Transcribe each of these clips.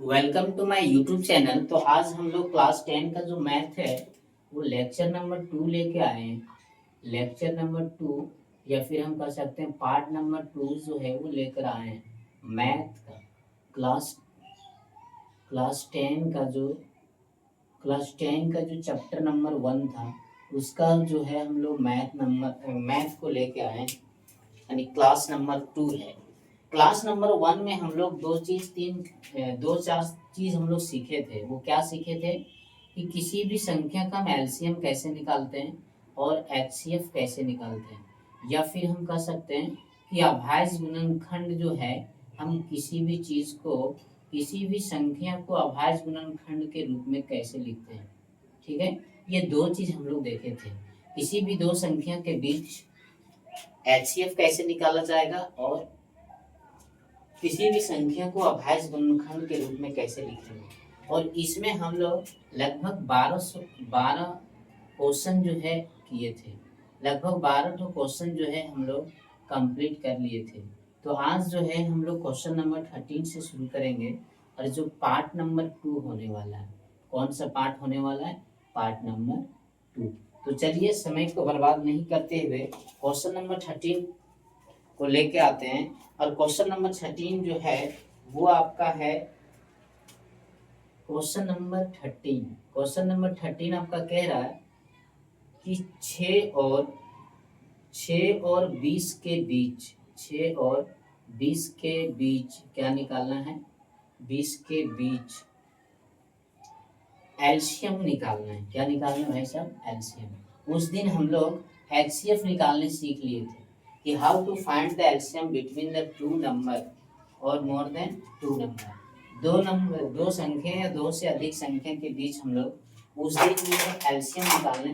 Welcome to my YouTube channel. तो आज हम लोग क्लास 10 का जो मैथ है वो लेक्चर नंबर 2 लेके आए हैं। लेक्चर नंबर 2 या फिर हम कह सकते हैं पार्ट नंबर 2 जो है वो लेकर आए हैं मैथ का। क्लास क्लास 10 का जो क्लास 10 का जो चैप्टर नंबर 1 था उसका जो है हम लोग मैथ को लेके आए हैं, यानी क्लास नंबर 2 है। क्लास नंबर 1 में हम लोग दो चार चीज हम लोग सीखे थे। वो क्या सीखे थे कि किसी भी संख्या का हम एलसीएम कैसे निकालते हैं और एचसीएफ कैसे निकालते हैं, या फिर हम कह सकते हैं कि अभाज्य गुणनखंड जो है, हम किसी भी संख्या को अभाज्य गुणनखंड के रूप में कैसे लिखते हैं। ठीक है, ये दो चीज हम लोग देखे थे। किसी भी दो संख्या के बीच एचसीएफ कैसे निकाला जाएगा और किसी भी संख्या को अभाज्य गुणनखंड के रूप में कैसे लिखेंगे। और इसमें हम लोग लगभग 12 क्वेश्चन जो है किए थे। लगभग 12 तो क्वेश्चन जो है हम लोग कंप्लीट कर लिए थे। तो आज जो है हम लोग क्वेश्चन नंबर 13 से शुरू करेंगे, और जो पार्ट नंबर 2 होने वाला है। कौन सा पार्ट होने वाला है? Part number 2। तो चलिए समय को बर्बाद नहीं करते हुए क्वेश्चन नंबर 13 को लेके आते हैं। और क्वेश्चन नंबर 13 जो है वो आपका है क्वेश्चन नंबर 13 आपका कह रहा है कि 6 और 20 के बीच 6 और 20 के बीच क्या निकालना है? 20 के बीच एलसीएम निकालना है। क्या निकालना है भाई साहब? एलसीएम। उस दिन हम लोग एचसीएफ निकालने सीख लिए थे कि how to find the LCM between the two number और मोर देन टू नंबर। दो संख्या या दो से अधिक संख्या के बीच हम लोग उस दिन एलसीएम निकालने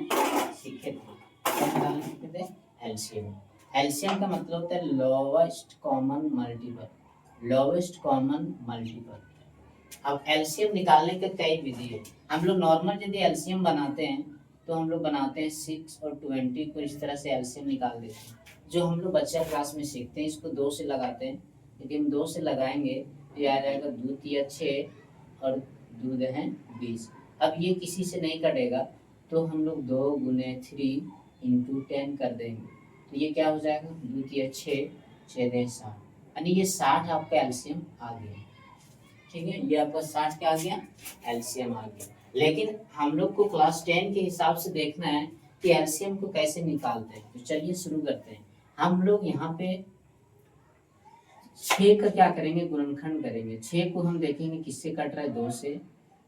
सीखे थे। क्या निकालने सीखे थे? एलसीएम। एलसीएम का मतलब होता है लोवेस्ट कॉमन मल्टीपल। अब एलसीएम निकालने के कई विधि है। हम लोग नॉर्मल यदि एलसीएम बनाते हैं तो हम लोग बनाते हैं 6 और 20 को इस तरह से एलसीएम निकाल देते हैं। जो हम लोग बच्चा क्लास में सीखते हैं इसको 2 से लगाते हैं। यदि हम 2 से लगाएंगे तो ये आ जाएगा 2 तिया 6 और 2 है 20। अब ये किसी से नहीं कटेगा तो हम लोग 2 गुने 3 इंटू 10 कर देंगे। तो ये क्या हो जाएगा? 2 तिया 6, 6 दे 60, यानी ये 60 आपका एलसीएम आ गया। ठीक है, ये आपका 60 क्या आ गया? एलसीएम आ गया। लेकिन हम लोग को क्लास 10 के हिसाब से देखना है कि एलसीएम को कैसे निकालते हैं। तो चलिए शुरू करते हैं। हम लोग यहाँ पे 6 का क्या करेंगे? गुणनखंड करेंगे। 6 को हम देखेंगे किससे कट रहा है? 2 से।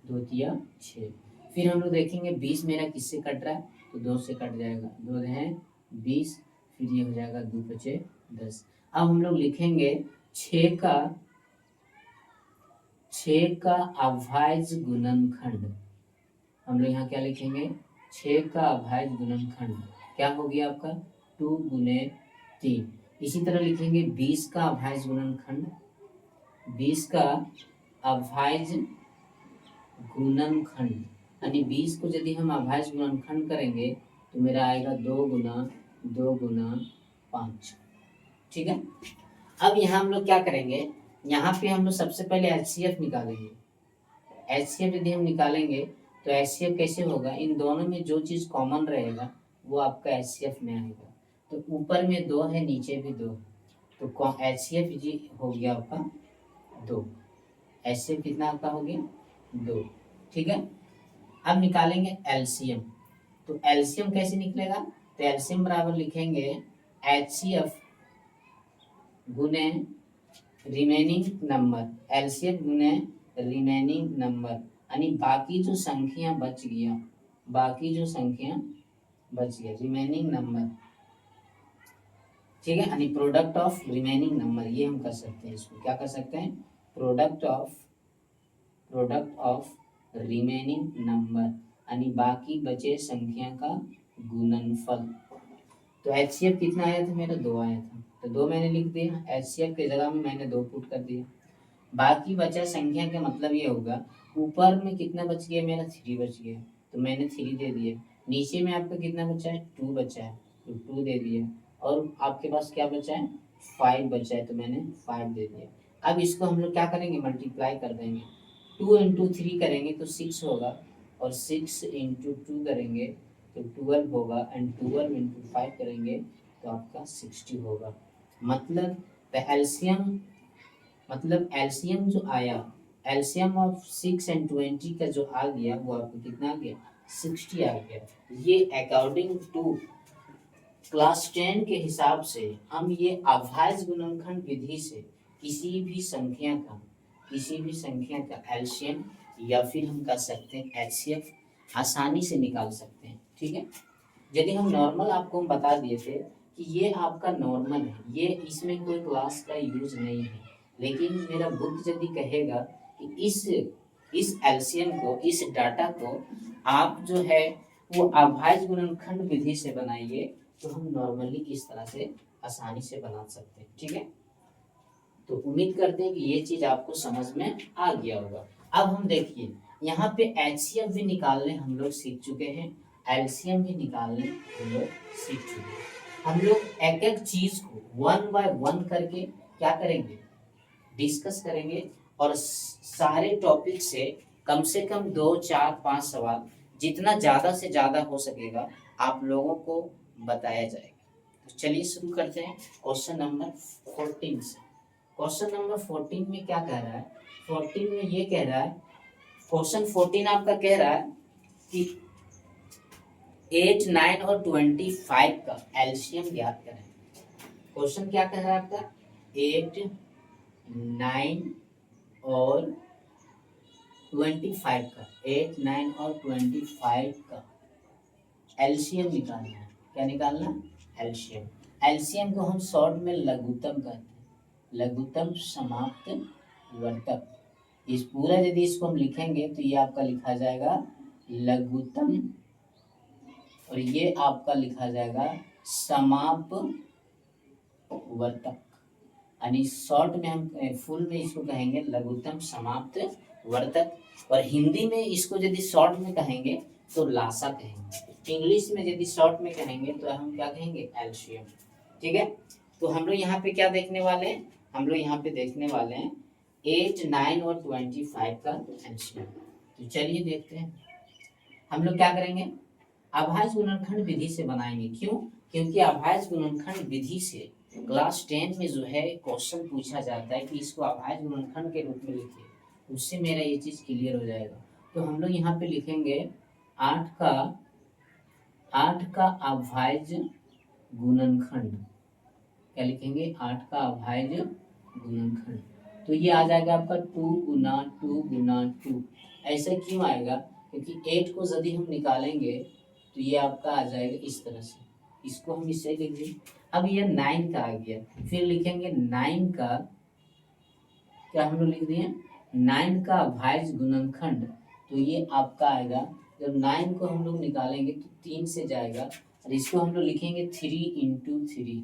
2 तिया 6। फिर हम लोग देखेंगे 20 मेरा किससे कट रहा है? तो 2 से कट जाएगा। 2 है 20, फिर ये हो जाएगा 2 बचे 10। अब हम लोग लिखेंगे 6 का अभाज्य गुणनखंड। हम लोग यहाँ क्या लिखेंगे? 6 का अभाज्य गुणनखंड क्या हो गया आपका? 2 गुने 3। इसी तरह लिखेंगे 20 का अभाज्य गुणनखंड। 20 का अभाज्य गुणनखंड, यानी 20 को यदि हम अभाज्य गुणनखंड करेंगे तो मेरा आएगा 2 गुना 5। ठीक है, अब यहाँ हम लोग क्या करेंगे? यहाँ पे हम लोग सबसे पहले एचसीएफ निकालेंगे। एचसीएफ यदि हम निकालेंगे तो एचसीएफ कैसे होगा? इन दोनों में जो चीज कॉमन रहेगा वो आपका एचसीएफ में आएगा। तो ऊपर में 2 है, नीचे भी 2, तो एचसीएफ जी हो गया आपका 2। एचसीएफ कितना आपका हो गया? 2। ठीक है, अब निकालेंगे एलसीएम। तो एलसीएम कैसे निकलेगा? तो एलसीएम बराबर लिखेंगे एचसीएफ गुने रिमेनिंग नंबर। एलसीएम गुने रिमेनिंग नंबर, यानी बाकी जो संख्या बच गया रिमेनिंग नंबर। ठीक है, यानी प्रोडक्ट ऑफ रिमेनिंग नंबर। ये हम कर सकते हैं, इसको क्या कर सकते हैं? प्रोडक्ट ऑफ रिमेनिंग नंबर, यानी बाकी बचे संख्या का गुणनफल। तो एचसीएफ कितना आया था? मेरा 2 आया था, तो 2 मैंने लिख दिया। एचसीएफ के जगह में मैंने 2 पुट कर दिया। बाकी बचा संख्या का मतलब ये होगा, ऊपर में कितना बच गया? मेरा 3 बच गया, तो मैंने 3 दे दिया। नीचे में आपका कितना बचा है? 2 बचा है, तो 2 दे दिया। और आपके पास क्या बचा है? 5 बचा है, तो मैंने 5 दे दिया। अब इसको हम लोग क्या करेंगे? मल्टीप्लाई कर देंगे। 2 इंटू 3 करेंगे तो 6 होगा, और 6 इंटू 2 करेंगे तो 12 होगा, एंड 12 इंटू 5 करेंगे तो आपका 60 होगा। मतलब एलसीएम, मतलब एलसीएम जो आया, एलसीएम ऑफ 6 एंड 20 का जो आ गया वो आपको कितना आ गया, 60 आ गया। ये अकॉर्डिंग टू क्लास 10 के हिसाब से हम ये अभाज्य गुणनखंड विधि से किसी भी संख्या का एलसीएम या फिर हम कह सकते हैं एचसीएफ आसानी से निकाल सकते हैं। ठीक है, यदि हम नॉर्मल आपको हम बता दिए थे कि ये आपका नॉर्मल है, ये इसमें कोई क्लास का यूज नहीं है, लेकिन मेरा बुक यदि कहेगा कि इस एलसीएम को, इस डाटा को आप जो है वो अभाज्य गुणनखंड विधि से बनाइए, तो हम नॉर्मली इस तरह से आसानी से बना सकते हैं। ठीक है, तो उम्मीद करते हैं कि ये चीज आपको समझ में आ गया होगा। अब हम देखिए यहाँ पे एचसीएफ भी निकालने हम लोग सीख चुके हैं, एलसीएम भी निकालने हम लोग सीख चुके हैं। हम लोग एक एक चीज को 1 बाय 1 करके क्या करेंगे, डिस्कस करेंगे, और सारे टॉपिक से कम 2 4 5 सवाल जितना ज़्यादा से ज़्यादा हो सकेगा आप लोगों को बताया जाएगा। तो चलिए शुरू करते हैं क्वेश्चन नंबर 14 से। क्वेश्चन नंबर 14 में क्या कह रहा है, 14 में ये कह रहा है, क्वेश्चन 14 आपका कह रहा है कि 8 9 और 25 का एलसीएम ज्ञात करें। क्वेश्चन क्या कह रहा है आपका, 8 9 और 25 का, 8 9 और 25 का एलसीएम निकालना है। क्या निकालना, एलसीएम। एलसीएम को हम शॉर्ट में लघुत्तम कहते हैं, लघुत्तम समाप्त वर्तक। इस पूरा यदि इसको हम लिखेंगे तो ये आपका लिखा जाएगा लघुत्तम, और ये आपका लिखा जाएगा समाप वर्तक, यानी शॉर्ट में हम, फुल में इसको कहेंगे लघुत्तम समाप्त वर्तक, और हिंदी में इसको यदि शॉर्ट में कहेंगे तो लासा कहेंगे, इंग्लिश में यदि शॉर्ट में कहेंगे तो हम क्या कहेंगे, एलसीएम। ठीक है, तो हम लोग यहाँ पे क्या देखने वाले हैं, हम लोग यहाँ पे देखने वाले हैं 8 9 और 25 का एलसीएम। तो चलिए देखते हैं हम लोग क्या करेंगे, अभाज्य गुणनखंड विधि से बनाएंगे। क्यों, क्योंकि अभाज्य गुणनखंड विधि से क्लास 10 में जो है क्वेश्चन पूछा जाता है कि इसको अभाज्य गुणनखंड के रूप में लिखिए, उससे मेरा ये चीज क्लियर हो जाएगा। तो हम लोग यहाँ पे लिखेंगे 8 का अभाज्य गुणनखंड। क्या लिखेंगे, 8 का अभाज्य गुणनखंड। तो ये आ जाएगा आपका 2 गुना 2 गुना 2। ऐसा क्यों आएगा, क्योंकि 8 को यदि हम निकालेंगे तो ये आपका आ जाएगा इस तरह से, इसको हम इससे लिख दें। अब ये 9 का आ गया, फिर लिखेंगे 9 का, क्या हम लोग लिख दिए 9 का अभाज्य गुणनखंड। तो ये आपका आएगा, जब 9 को हम लोग निकालेंगे तो 3 से जाएगा, और इसको हम लोग लिखेंगे 3 इंटू 3।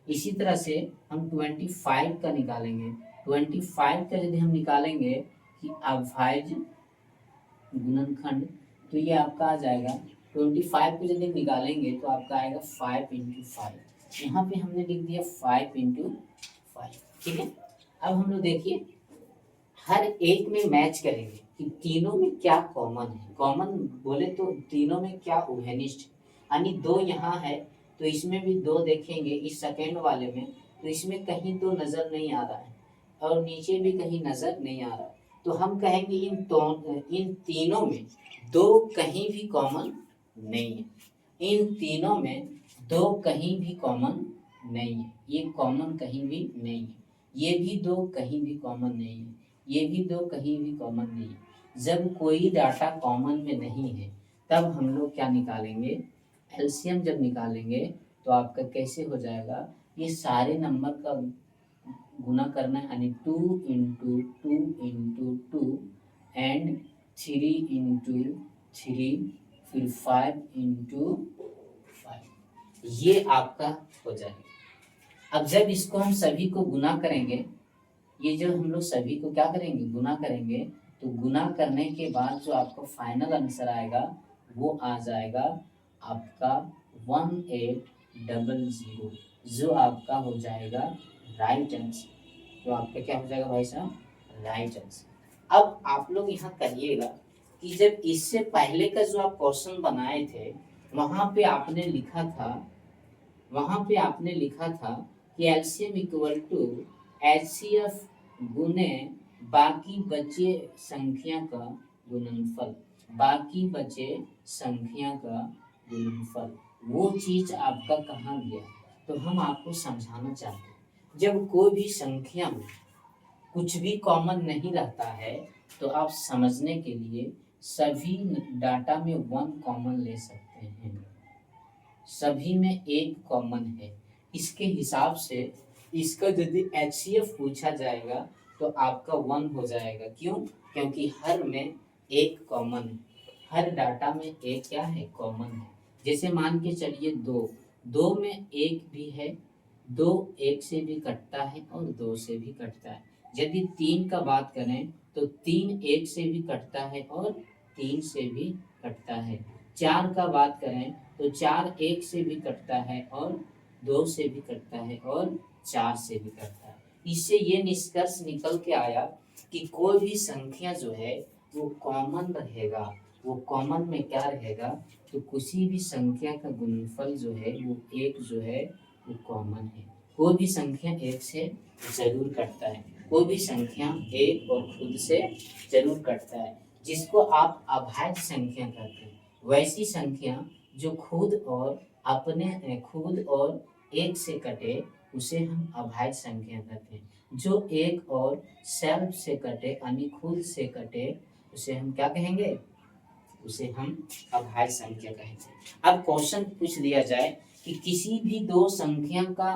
इसी तरह से हम 25 का निकालेंगे, 25 का यदि हम निकालेंगे कि अभाज्य गुणनखंड, तो ये आपका आ जाएगा 25 को यदि निकालेंगे तो आपका आएगा 5 इंटू 5। यहाँ पे हमने लिख दिया 5 इंटू 5। ठीक है, अब हम लोग देखिए हर एक में मैच करेंगे कि तीनों में क्या कॉमन है। कॉमन बोले तो तीनों में क्या उभयनिष्ठ, यानी 2 यहाँ है तो इसमें भी 2 देखेंगे, इस सेकेंड वाले में तो इसमें कहीं 2 नजर नहीं आ रहा है, और नीचे भी कहीं नजर नहीं आ रहा है, तो हम कहेंगे इन तीनों में 2 कहीं भी कॉमन नहीं है, इन तीनों में 2 कहीं भी कॉमन नहीं है, ये कॉमन कहीं भी नहीं है, ये भी 2 कहीं भी कॉमन नहीं है, ये भी 2 कहीं भी कॉमन नहीं है। जब कोई डाटा कॉमन में नहीं है तब हम लोग क्या निकालेंगे, एलसीएम जब निकालेंगे तो आपका कैसे हो जाएगा, ये सारे नंबर का गुना करना है, यानी 2 इंटू 2 इंटू 2 एंड 3 इंटू 3, फिर 5 इंटू 5, ये आपका हो जाएगा। अब जब इसको हम सभी को गुना करेंगे, ये जो हम लोग सभी को क्या करेंगे, गुना करेंगे, तो गुना करने के बाद जो आपको फाइनल आंसर आएगा वो आ जाएगा आपका 1800, जो आपका हो जाएगा राइट आंसर। तो आपका क्या हो जाएगा भाई साहब, राइट आंसर। अब आप लोग यहाँ करिएगा कि जब इससे पहले का जो आप क्वेश्चन बनाए थे वहां पे आपने लिखा था, वहां पे आपने लिखा था कि एलसीएम इक्वल टू एचसीएफ गुने बाकी बचे संख्या का गुणनफल, बाकी बचे संख्या का गुणनफल। वो चीज आपका कहाँ गया? तो हम आपको समझाना चाहते हैं, जब कोई भी संख्या में कुछ भी कॉमन नहीं रहता है तो आप समझने के लिए सभी डाटा में वन कॉमन ले सकते हैं, सभी में एक कॉमन है। इसके हिसाब से इसका यदि एचसीएफ पूछा जाएगा तो आपका वन हो जाएगा। क्यों? क्योंकि हर में एक कॉमन है, हर डाटा में एक क्या है? कॉमन है। जैसे मान के चलिए दो, दो में एक भी है, दो एक से भी कटता है और दो से भी कटता है। यदि तीन का बात करें तो तीन एक से भी कटता है और तीन से भी कटता है। चार का बात करें तो चार एक से भी कटता है और दो से भी कटता है और चार से भी कटता है। इससे ये निष्कर्ष निकल के आया कि कोई भी संख्या जो है वो कॉमन रहेगा। वो कॉमन में क्या रहेगा? तो किसी भी संख्या का गुणनफल जो है वो एक जो है वो कॉमन है। कोई भी संख्या एक से जरूर कटता है, कोई भी संख्या एक और खुद से जरूर कटता है, जिसको आप अभाज्य संख्या कहते हैं। वैसी संख्या जो खुद और खुद और एक से कटे उसे हम अभाज्य संख्या कहते हैं। जो एक और सेल्फ से कटे यानी खुद से कटे उसे हम क्या कहेंगे? उसे हम अभाज्य संख्या कहेंगे। अब क्वेश्चन पूछ दिया जाए कि किसी भी दो संख्या का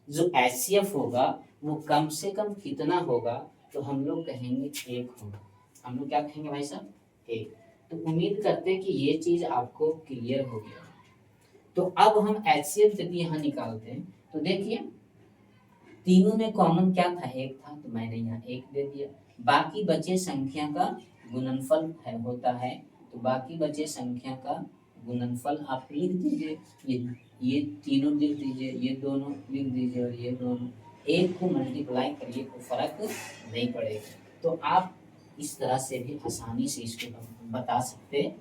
जो एचसीएफ होगा वो कम से कम कितना होगा? तो हम लोग कहेंगे एक होगा। हम लोग क्या कहेंगे भाई साहब? एक। तो उम्मीद करते हैं कि ये चीज आपको क्लियर हो गया। तो अब हम एचसीएफ यदि यहाँ निकालते हैं तो देखिए तीनों में कॉमन क्या था? एक था, तो मैंने यहाँ एक दे दिया। बाकी बचे संख्या का गुणनफल है होता है, तो बाकी बचे संख्या का गुणनफल आप लिख दीजिए। ये तीनों लिख दीजिए, ये दोनों लिख दीजिए और ये दोनों। एक को मल्टीप्लाई करिए तो फर्क नहीं पड़ेगा। तो आप इस तरह से भी आसानी से इसको बता सकते हैं।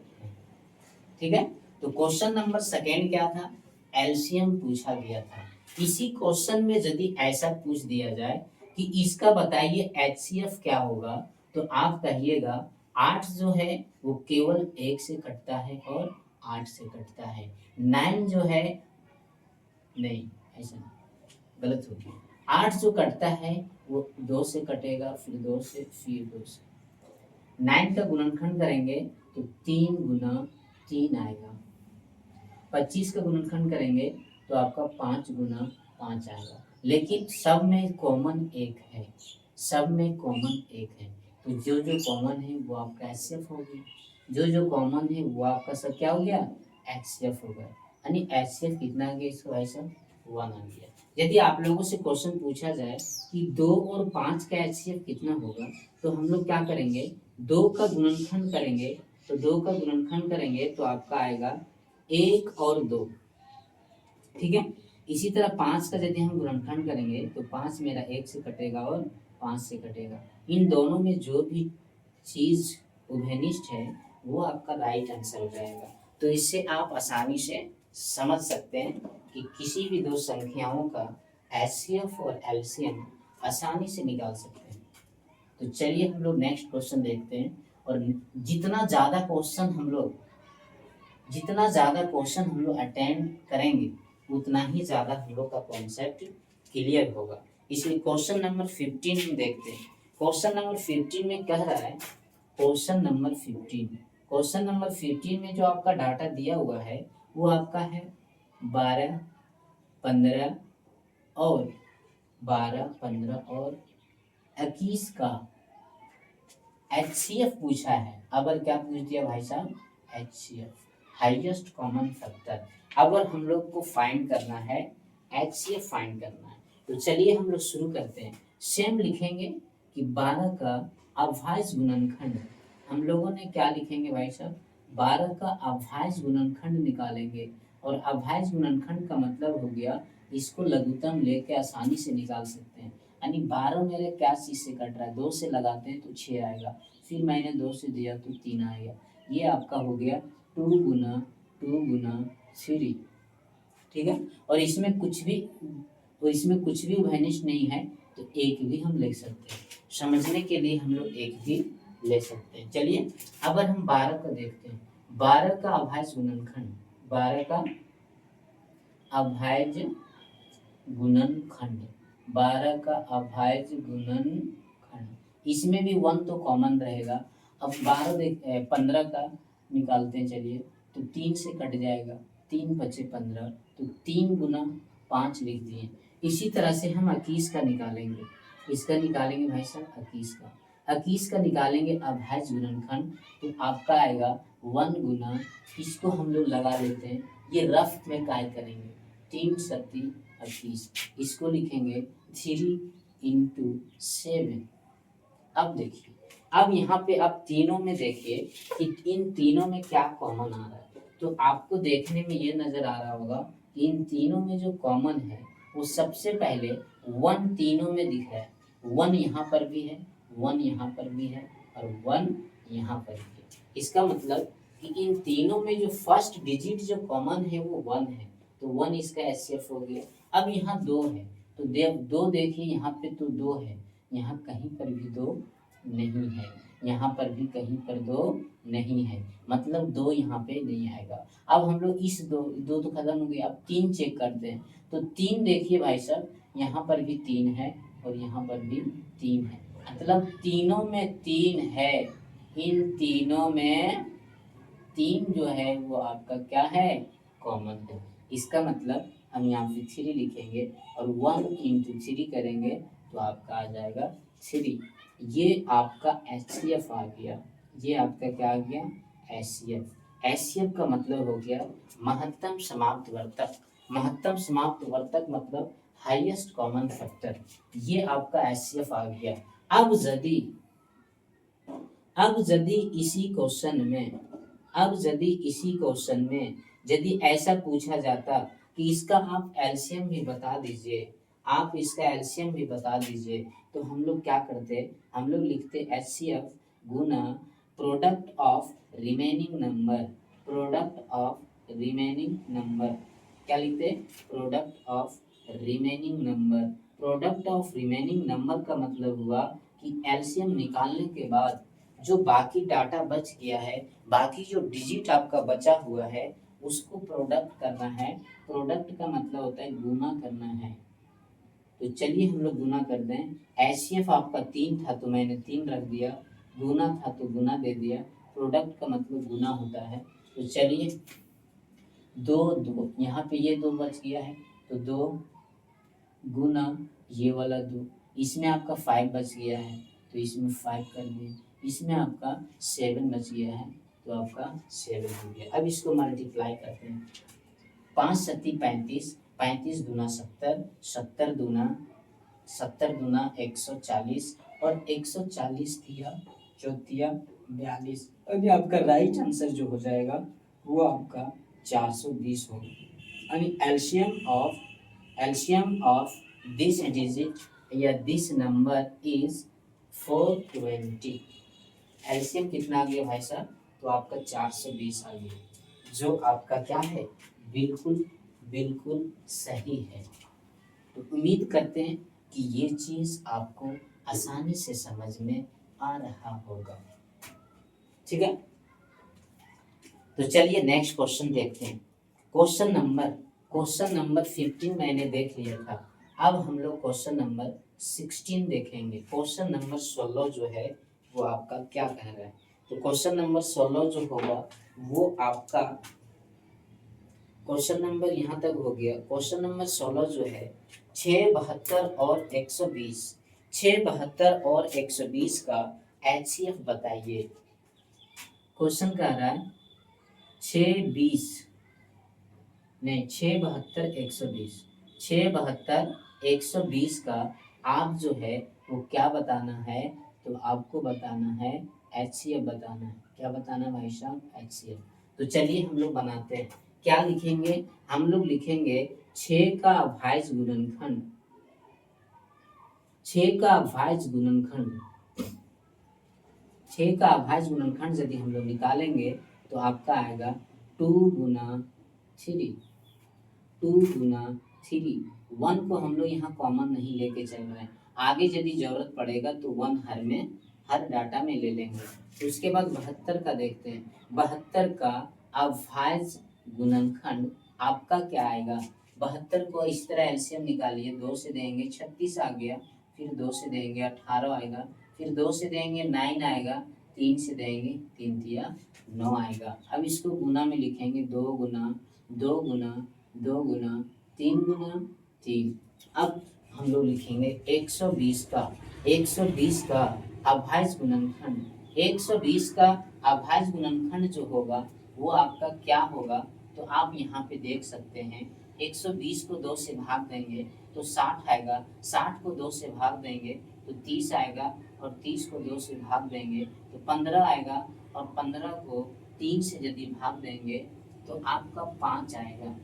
ठीक है। तो क्वेश्चन नंबर सेकेंड क्या था? एलसीएम पूछा गया था। इसी क्वेश्चन में यदि ऐसा पूछ दिया जाए कि इसका बताइए एचसीएफ क्या होगा, तो आप कहिएगा 8 जो है वो केवल एक से कटता है और 8 से कटता है। 9 जो है, नहीं ऐसा नहीं, गलत हो गया। 8 जो कटता है वो 2 से कटेगा, फिर 2 से, फिर 2 से। 9 का गुणनखंड करेंगे तो 3 गुना 3 आएगा। 25 का गुणनखंड करेंगे तो आपका 5 गुना 5 आएगा। लेकिन सब में कॉमन एक है, सब में कॉमन एक है। तो जो जो कॉमन है वो आपका एचसीएफ होगी, जो जो कॉमन है वो आपका सब क्या हो गया? एचसीएफ हो गया। यानी एचसीएफ कितना आ गया इसको भाई साहब? 1 आ गया। यदि आप लोगों से क्वेश्चन पूछा जाए कि 2 और 5 का एचसीएफ कितना होगा, तो हम लोग क्या करेंगे? 2 का गुणनखंड करेंगे, तो 2 का गुणनखंड करेंगे तो आपका आएगा 1 और 2। ठीक है। इसी तरह 5 का यदि हम गुणनखंड करेंगे तो 5 मेरा 1 से कटेगा और 5 से कटेगा। इन दोनों में जो भी चीज उभयनिष्ठ है वो आपका राइट आंसर हो जाएगा। तो इससे आप आसानी से समझ सकते हैं कि किसी भी दो संख्याओं का एचसीएफ और एलसीएम आसानी से निकाल सकते हैं। तो चलिए हम लोग नेक्स्ट क्वेश्चन देखते हैं। और जितना ज़्यादा क्वेश्चन हम लोग अटेंड करेंगे उतना ही ज़्यादा हम लोग का कॉन्सेप्ट क्लियर होगा। इसलिए क्वेश्चन नंबर 15 में देखते हैं। क्वेश्चन नंबर 15 में कह रहा है, क्वेश्चन नंबर 15 में जो आपका डाटा दिया हुआ है वो आपका है 12, 15 और 21 का एचसीएफ पूछा है। अगर क्या पूछ दिया भाई साहब? HCF, highest common factor. अगर हम लोग को फाइंड करना है, एचसीएफ फाइंड करना है, तो चलिए हम लोग शुरू करते हैं। सेम लिखेंगे कि 12 का अभाज्य गुणनखंड। हम लोगों ने क्या लिखेंगे भाई साहब? 12 का अभाज्य गुणनखंड निकालेंगे। और अभाज्य गुणनखंड का मतलब हो गया इसको लघुत्तम लेके आसानी से निकाल सकते हैं। यानी 12 मेरे क्या चीज से कट रहा है, 2 से लगाते हैं तो 6 आएगा, फिर मैंने 2 से दिया तो 3 आएगा। ये आपका हो गया 2 गुना 3। ठीक है, और इसमें कुछ भी उभयनिष्ठ नहीं है तो एक भी हम ले सकते हैं। समझने के लिए हम लोग एक भी ले सकते हैं। चलिए अब अगर हम 12 को देखते हैं, 12 का अभाज्य गुणनखंड, 12 का अभाज्य गुणनखंड, 12 का अभाज्य गुणनखंड, इसमें भी 1 तो कॉमन रहेगा। अब 15 का निकालते हैं, चलिए तो 3 से कट जाएगा, 3 बचे 15, तो 3 गुना 5 लिख दिए। इसी तरह से हम 21 का निकालेंगे, इसका निकालेंगे भाई साहब 21 का, 21 का निकालेंगे अभाज्य गुणनखंड, तो आपका आएगा 1 गुना, इसको हम लोग लगा लेते हैं, ये रफ में काय करेंगे, 3 सत्ती 21, इसको लिखेंगे 3 इंटू 7। अब देखिए, अब यहाँ पे आप तीनों में देखिए कि इन तीनों में क्या कॉमन आ रहा है, तो आपको देखने में ये नजर आ रहा होगा कि इन तीनों में जो कॉमन है वो सबसे पहले 1 तीनों में दिख रहा है, 1 यहाँ पर भी है, 1 यहाँ पर भी है और 1 यहाँ पर भी है। इसका मतलब कि इन तीनों में जो फर्स्ट डिजिट जो कॉमन है वो 1 है, तो 1 इसका एचसीएफ हो गया। अब यहाँ 2 है, तो दो देखिए यहाँ पे तो 2 है, यहाँ कहीं पर भी 2 नहीं है, यहाँ पर भी कहीं पर 2 नहीं है, मतलब 2 यहाँ पे नहीं आएगा। अब हम लोग इस दो तो खत्म हो गया, अब 3 चेक करते हैं, तो 3 देखिए भाई साहब, यहाँ पर भी 3 है और यहाँ पर भी 3 है, मतलब तीनों में 3 है। इन तीनों में 3 जो है वो आपका क्या है, कॉमन है। इसका मतलब हम यहाँ पे 3 लिखेंगे और 1 इंटू 3 करेंगे तो आपका आ जाएगा 3। ये आपका एचसीएफ आ गया, ये आपका क्या आ गया, एचसीएफ। एचसीएफ का मतलब हो गया महत्तम समाप्त वर्तक, महत्तम समाप्त वर्तक मतलब हाईएस्ट कॉमन फैक्टर, ये आपका एचसीएफ आ गया। अब यदि इसी क्वेश्चन में यदि ऐसा पूछा जाता कि इसका आप एलसीएम भी बता दीजिए, आप इसका एलसीएम भी बता दीजिए, तो हम लोग क्या करते, हम लोग लिखते HCF Guna product of remaining number, product of remaining number, क्या लिखते, product of remaining number. Product of remaining number का मतलब हुआ कि एलसीएम निकालने के बाद जो बाकी डाटा बच गया है, बाकी जो डिजिट आपका बचा हुआ है उसको प्रोडक्ट करना है। प्रोडक्ट का मतलब होता है गुना करना है, तो चलिए हम लोग गुना कर दें। एचसीएफ आपका 3 था तो मैंने 3 रख दिया, गुना था तो गुना दे दिया, प्रोडक्ट का मतलब गुना होता है। तो चलिए 2 यहाँ पे ये 2 बच गया है, तो 2 गुना ये वाला 2, इसमें आपका 5 बच गया है तो इसमें 5 कर दिए, इसमें आपका 7 बच गया है तो आपका 7 हो गया। अब इसको मल्टीप्लाई करते हैं, 5 सत्ती 35, 35 दूना 70, 70 दूना 140 और 140 दिया 42। अभी आपका राइट आंसर जो हो जाएगा वो आपका 420 होगा। यानी एलसीएम ऑफ दिस डिजिट या दिस नंबर इज 420। एलसीएम कितना आ गया भाई साहब, तो आपका 420 आ गया, जो आपका क्या है, बिल्कुल सही है। तो उम्मीद करते हैं कि ये चीज आपको आसानी से समझ में आ रहा होगा, ठीक है। तो चलिए नेक्स्ट क्वेश्चन देखते हैं। क्वेश्चन नंबर 15 मैंने देख लिया था, अब हम लोग क्वेश्चन नंबर 16 देखेंगे। क्वेश्चन नंबर 16 जो है वो आपका क्या कह रहा है, तो क्वेश्चन नंबर 16 जो होगा वो आपका, क्वेश्चन नंबर यहाँ तक हो गया। क्वेश्चन नंबर 16 जो है 672 और 120, 672 और 120 का एचसीएफ बताइए। क्वेश्चन कह रहा है 672 120, 672 120 का आप जो है वो क्या बताना है, तो आपको बताना है एचसीएफ बताना है। क्या बताना भाई साहब, एचसीएफ। तो चलिए हम लोग बनाते हैं, क्या लिखेंगे, हम लोग लिखेंगे 6 का अभाज्य गुणनखंड, 6 का अभाज्य गुणनखंड, 6 का अभाज्य गुणनखंड यदि हम लोग निकालेंगे तो आपका आएगा 2 गुना 3, 2 गुना 3। 1 को हम लोग यहाँ कॉमन नहीं लेके चल रहे हैं, आगे यदि जरूरत पड़ेगा तो 1 हर डाटा में ले लेंगे। उसके बाद 72 का देखते हैं। 72 का अभाज्य गुणनखंड आपका क्या आएगा? 72 को इस तरह एलसीएम निकालिए, 2 से देंगे 36 आ गया, फिर 2 से देंगे 18 आएगा, फिर 2 से देंगे 9 आएगा, 3 से देंगे 3 तिया 9 आएगा। अब इसको गुना में लिखेंगे, 2 गुना 2 गुना 2 गुना 3 गुना 3। अब हम लोग लिखेंगे 120 का अभाज्य गुणनखंड, 120 का अभाज्य गुणनखंड जो होगा वो आपका क्या होगा? तो आप यहाँ पे देख सकते हैं, 120 को 2 से भाग देंगे तो 60 आएगा, 60 को 2 से भाग देंगे तो 30 आएगा, और 30 को 2 से भाग देंगे तो 15 आएगा, और 15 को 3 से यदि भाग देंगे तो आपका 5 आएगा।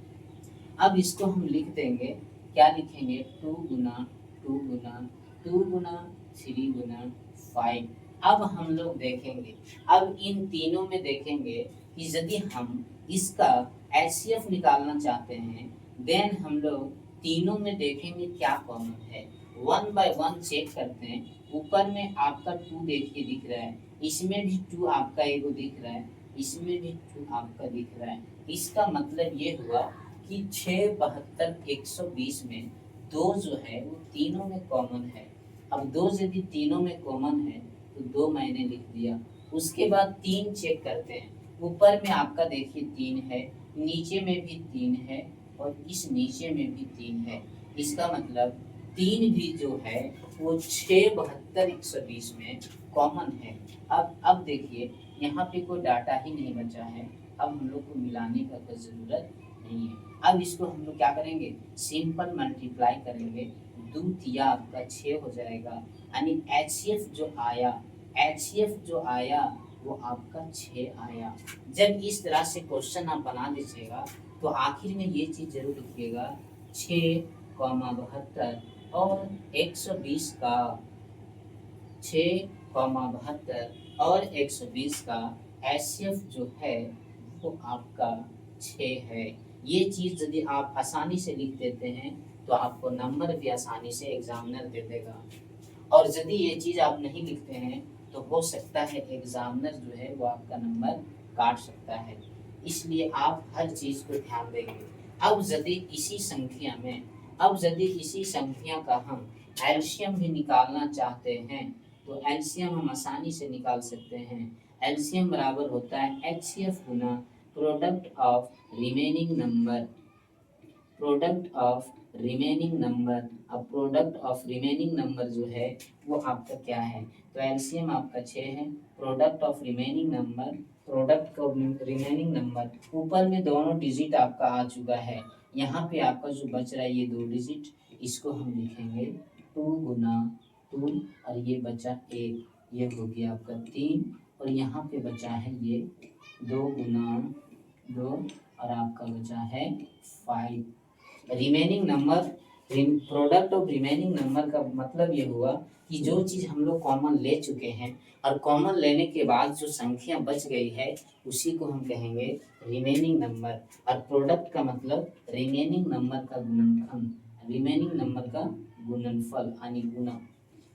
अब इसको हम लिख देंगे, क्या लिखेंगे? 2 गुना 2 गुना 2 गुना 3 गुना 5। अब हम लोग देखेंगे, अब इन तीनों में देखेंगे कि यदि हम इसका एचसीएफ निकालना चाहते हैं, देन हम लोग तीनों में देखेंगे क्या कॉमन है। 1 बाय 1 चेक करते हैं। ऊपर में आपका 2 देखिए दिख रहा है, इसमें भी 2 आपका एगो दिख रहा है, इसमें भी 2 आपका दिख रहा है। इसका मतलब ये हुआ कि 6, 72, 120 में 2 जो है वो तीनों में कॉमन है। अब 2 यदि तीनों में कॉमन है तो 2 मैंने लिख दिया। उसके बाद 3 चेक करते हैं। ऊपर में आपका देखिए 3 है, नीचे में भी 3 है, और इस नीचे में भी 3 है। इसका मतलब 3 भी जो है वो 6, 72, 120 में कॉमन है। अब देखिए यहाँ पे कोई डाटा ही नहीं बचा है, अब हम लोग को मिलाने का कोई ज़रूरत नहीं है। अब इसको हम लोग क्या करेंगे? सिंपल मल्टीप्लाई करेंगे, 2 तिया आपका 6 हो जाएगा, यानी एचसीएफ जो आया वो आपका 6 आया। जब इस तरह से क्वेश्चन आप बना दीजिएगा तो आखिर में ये चीज़ जरूर लिखिएगा, 6, 72 और 120 का 6, 72 और 120 का एचसीएफ जो है वो आपका 6 है। ये चीज़ यदि आप आसानी से लिख देते हैं तो आपको नंबर भी आसानी से एग्जामिनर दे देगा, और यदि ये चीज़ आप नहीं लिखते हैं तो हो सकता है एग्जामिनर जो है वो आपका नंबर काट सकता है। इसलिए आप हर चीज़ को ध्यान देंगे। अब यदि इसी संख्या का हम एलसीएम भी निकालना चाहते हैं तो एलसीएम हम आसानी से निकाल सकते हैं। एलसीएम बराबर होता है HCF Guna product of remaining number, अब प्रोडक्ट ऑफ रिमेनिंग नंबर जो है वो आपका क्या है? तो एलसीएम आपका 6 है, प्रोडक्ट ऑफ रिमेनिंग नंबर ऊपर में दोनों डिजिट आपका आ चुका है। यहाँ पे आपका जो बच रहा है ये 2 डिजिट, इसको हम लिखेंगे 2 गुना 2, और ये बचा 1, ये हो गया आपका 3, और यहाँ पे बचा है ये 2 गुना 2, और आपका बचा है 5। Remaining number, product of remaining number का मतलब ये हुआ कि जो चीज़ हम लोग कॉमन ले चुके हैं और कॉमन लेने के बाद जो संख्या बच गई है उसी को हम कहेंगे रिमेनिंग नंबर। और प्रोडक्ट का मतलब रिमेनिंग नंबर का गुणनफल, यानी गुना।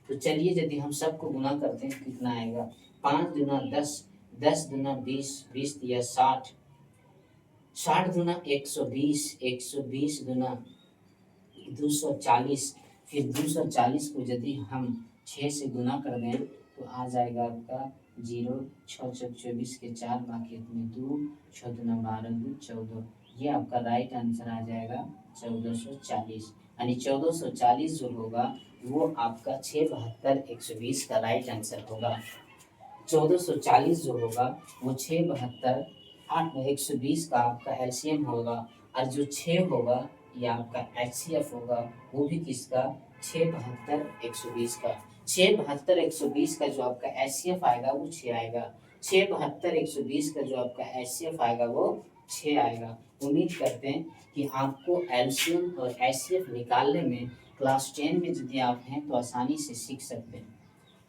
तो चलिए यदि हम सबको गुना करते हैं कितना आएगा? 5 दुना 10, 10 दुना 20, 20 दिया 60, 60 गुना 120, 120 गुना 240, फिर 240 को यदि हम 6 से गुना कर दें तो आ जाएगा आपका 0, 6 चौक 24 के 4 बाकी में 2, 6 दुना 12, 2 14। ये आपका राइट आंसर आ जाएगा 1440, यानी 1440 जो होगा वो आपका 6, 72, 120 का राइट आंसर होगा। 1440 जो होगा वो 6, 72, 120 का आपका एलसीएम होगा, और जो 6 होगा ये आपका एचसीएफ होगा, वो भी किसका? 6, 72, 120 का। 6, 72, 120 का जो आपका एचसीएफ आएगा वो 6 आएगा। 6, 72, 120 का जो आपका एचसीएफ आएगा वो 6 आएगा। उम्मीद करते हैं कि आपको एलसीएम और एचसीएफ निकालने में क्लास 10 में यदि आप हैं तो आसानी से सीख सकते हैं।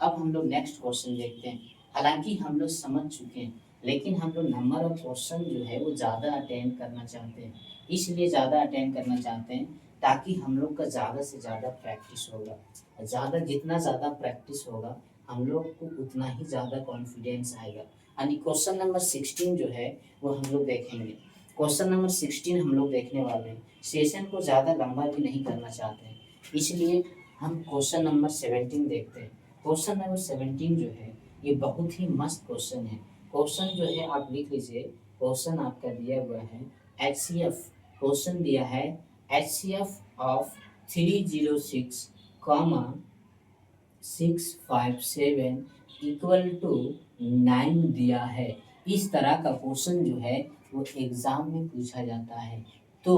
अब हम लोग नेक्स्ट क्वेश्चन देखते हैं। हालांकि हम लोग समझ चुके हैं, लेकिन हम लोग नंबर ऑफ क्वेश्चन जो है वो ज़्यादा अटेंड करना चाहते हैं। इसलिए ज़्यादा अटेंड करना चाहते हैं ताकि हम लोग का ज़्यादा से ज़्यादा प्रैक्टिस होगा। जितना ज़्यादा प्रैक्टिस होगा हम लोग को उतना ही ज़्यादा कॉन्फिडेंस आएगा। यानी क्वेश्चन नंबर 16 जो है वो हम लोग देखेंगे। क्वेश्चन नंबर 16 हम लोग देखने वाले हैं। सेशन को ज़्यादा लंबा भी नहीं करना चाहते हैं, इसलिए हम क्वेश्चन नंबर 17 देखते हैं। क्वेश्चन नंबर 17 जो है ये बहुत ही मस्त क्वेश्चन है। क्वेश्चन जो है आप लिख लीजिए। क्वेश्चन आपका दिया हुआ है HCF। क्वेश्चन दिया है HCF ऑफ 306, 657 इक्वल टू 9 दिया है। इस तरह का क्वेश्चन जो है वो एग्जाम में पूछा जाता है। तो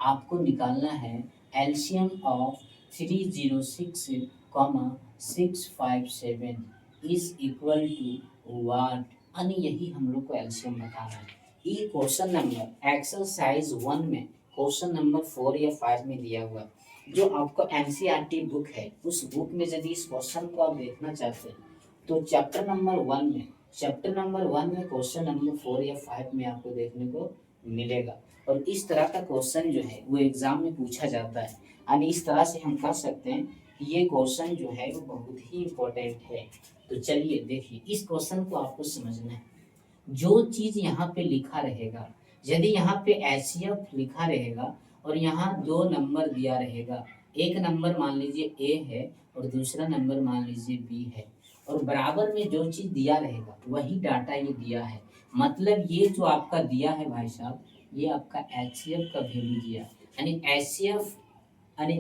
आपको निकालना है LCM of 306, 657 is equal to what, यानी यही हम लोग को एलसीएम बताना है। ये क्वेश्चन नंबर एक्सरसाइज 1 में क्वेश्चन नंबर 4 या 5 में दिया हुआ है। जो आपको एनसीईआरटी बुक है उस बुक में यदि इस क्वेश्चन को आप देखना चाहते हैं तो चैप्टर नंबर 1 में क्वेश्चन नंबर 4 या 5 में आपको देखने को मिलेगा। और इस तरह का क्वेश्चन जो है वो एग्जाम में पूछा जाता है। यानी इस तरह से हम कह सकते हैं कि ये क्वेश्चन जो है वो बहुत ही इम्पोर्टेंट है। तो चलिए देखिए, इस क्वेश्चन को आपको समझना है। जो चीज यहाँ पे लिखा रहेगा, यदि यहाँ पे HCF लिखा रहेगा और यहाँ 2 नंबर दिया रहेगा, एक नंबर मान लीजिए A है और दूसरा नंबर मान लीजिए B है, और बराबर में जो चीज दिया रहेगा वही डाटा ये दिया है। मतलब ये जो आपका दिया है भाई साहब, ये आपका HCF का वैल्यू दिया, यानी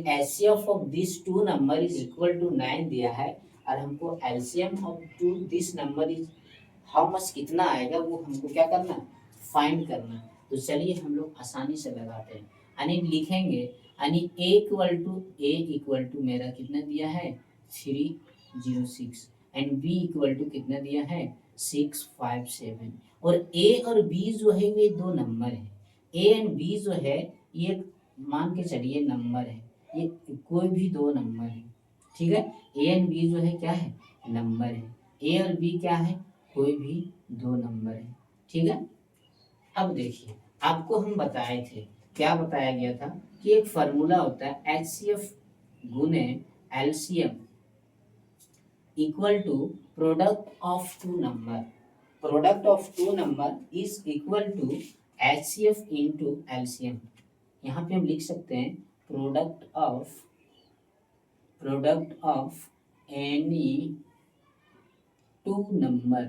HCF of this 2 number is equal to 9 दिया है। और हमको LCM of this number is how much कितना आएगा वो हमको क्या करना है, फाइंड करना है। तो चलिए हम लोग आसानी से लगाते हैं। यानी लिखेंगे, यानी A इक्वल टू मेरा कितना दिया है 306 एंड B इक्वल टू कितना दिया है 657। और A और B जो है ये 2 नंबर है। A एंड B जो है ये मान के चलिए नंबर है, ये कोई भी 2 नंबर है। ठीक है, A एंड B जो है क्या है, नंबर है। A और B क्या है, कोई भी 2 नंबर है। ठीक है, अब देखिए आपको हम बताए थे, क्या बताया गया था कि एक फार्मूला होता है HCF गुने LCM equal to product of 2 number. Product of 2 number is equal to HCF into LCM। यहाँ पे हम लिख सकते हैं product of any two number